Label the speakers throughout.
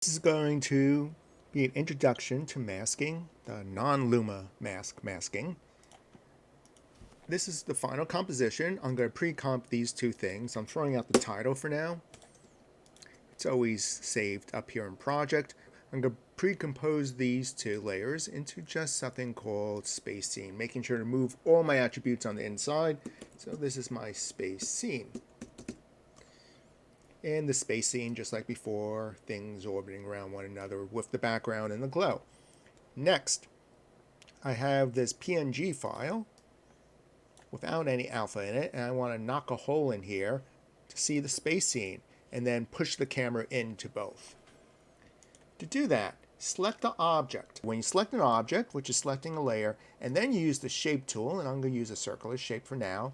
Speaker 1: This is going to be an introduction to masking, the non-luma masking. This is the final composition. I'm going to pre-comp these two things. I'm throwing out the title for now. It's always saved up here in project. I'm going to pre-compose these two layers into just something called space scene, making sure to move all my attributes on the inside. So this is my space scene. And the space scene, just like before, things orbiting around one another with the background and the glow. Next, I have this PNG file without any alpha in it, and I want to knock a hole in here to see the space scene, and then push the camera into both. To do that, select the object. When you select an object, which is selecting a layer, and then you use the shape tool, and I'm going to use a circular shape for now,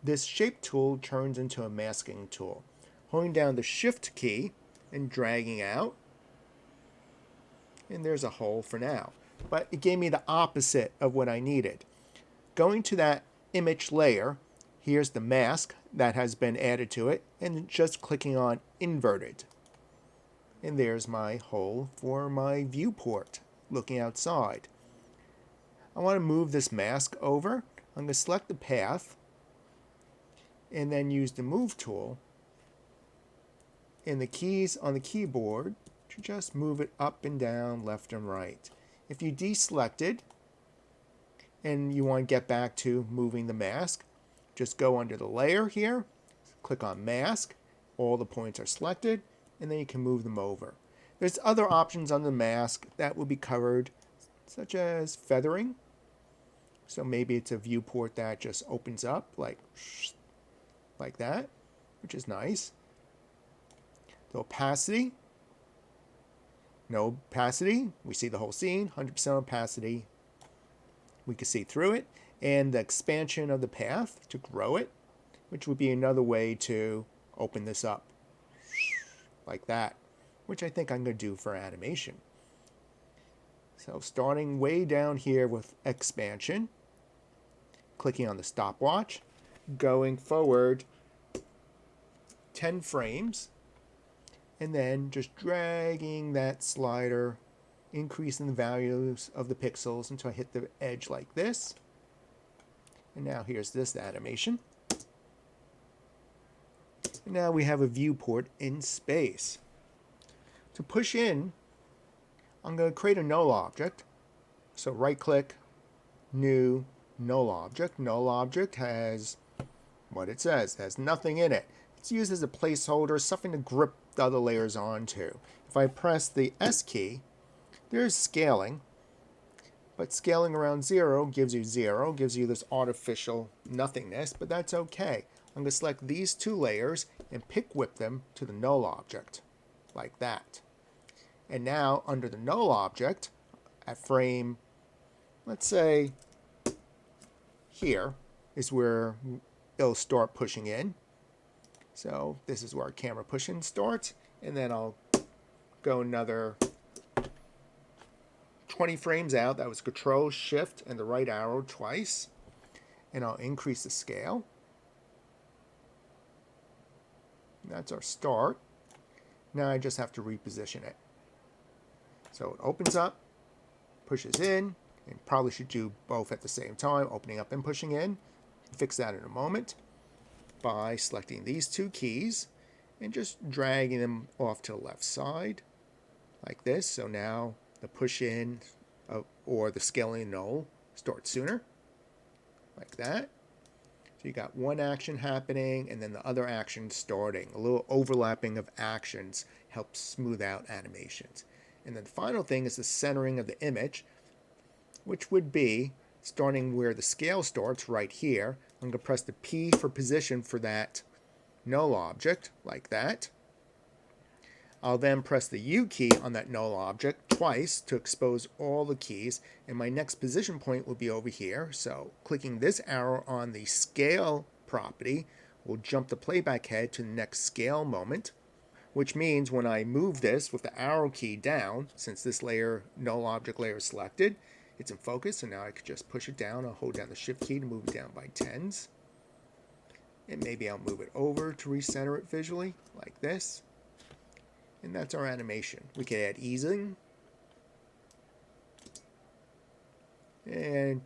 Speaker 1: this shape tool turns into a masking tool. Holding down the shift key and dragging out, and there's a hole for now. But it gave me the opposite of what I needed. Going to that image layer, here's the mask that has been added to it, and just clicking on inverted. And there's my hole for my viewport looking outside. I want to move this mask over. I'm going to select the path and then use the move tool and the keys on the keyboard to just move it up and down, left and right. If you deselected and you want to get back to moving the mask, just go under the layer here, click on mask, all the points are selected, and then you can move them over. There's other options on the mask that will be covered, such as feathering. So maybe it's a viewport that just opens up like that, which is nice. The opacity, no opacity, we see the whole scene, 100% opacity, we can see through it, and the expansion of the path to grow it, which would be another way to open this up, like that, which I think I'm going to do for animation. So starting way down here with expansion, clicking on the stopwatch, going forward 10 frames, and then just dragging that slider, increasing the values of the pixels until I hit the edge like this. And now here's this animation. And now we have a viewport in space. To push in, I'm going to create a null object. So right click, new, null object. Null object has what it says. It has nothing in it. It's used as a placeholder, something to grip the other layers onto. If I press the S key, there's scaling, but scaling around 0, gives you this artificial nothingness, but that's okay. I'm going to select these two layers and pick whip them to the null object, like that. And now under the null object, at frame, let's say here is where it'll start pushing in. So this is where our camera push-in starts, and then I'll go another 20 frames out. That was Control, Shift, and the right arrow twice, and I'll increase the scale. That's our start. Now I just have to reposition it. So it opens up, pushes in, and probably should do both at the same time, opening up and pushing in. Fix that in a moment by selecting these two keys and just dragging them off to the left side like this. So now the push in or the scaling null starts sooner, like that. So you got one action happening and then the other action starting. A little overlapping of actions helps smooth out animations. And then the final thing is the centering of the image, which would be starting where the scale starts right here. I'm going to press the P for position for that null object, like that. I'll then press the U key on that null object twice to expose all the keys, and my next position point will be over here. So clicking this arrow on the scale property will jump the playback head to the next scale moment, which means when I move this with the arrow key down, since this layer, null object layer is selected, it's in focus, so now I could just push it down. I'll hold down the shift key to move it down by 10s. And maybe I'll move it over to recenter it visually, like this. And that's our animation. We can add easing. And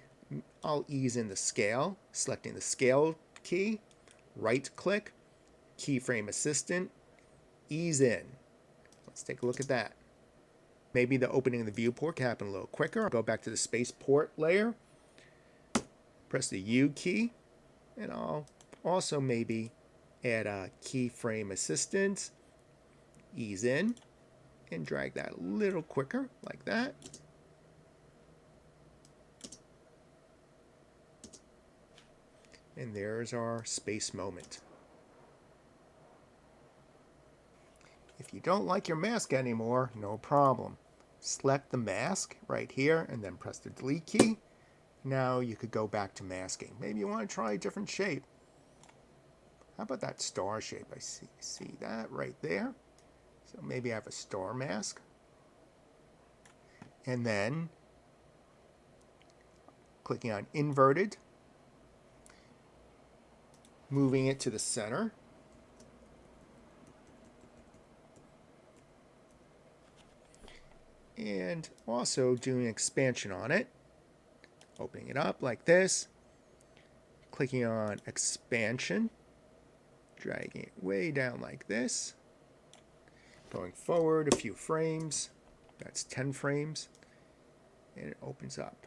Speaker 1: I'll ease in the scale, selecting the scale key, right click, keyframe assistant, ease in. Let's take a look at that. Maybe the opening of the viewport can happen a little quicker. I'll go back to the spaceport layer, press the U key, and I'll also maybe add a keyframe assistant, ease in, and drag that a little quicker, like that. And there's our space moment. If you don't like your mask anymore, no problem. Select the mask right here and then press the delete key. Now you could go back to masking. Maybe you want to try a different shape. How about that star shape? I see that right there. So maybe I have a star mask. And then clicking on inverted, moving it to the center. And also doing expansion on it. Opening it up like this. Clicking on expansion. Dragging it way down like this. Going forward a few frames. That's 10 frames. And it opens up.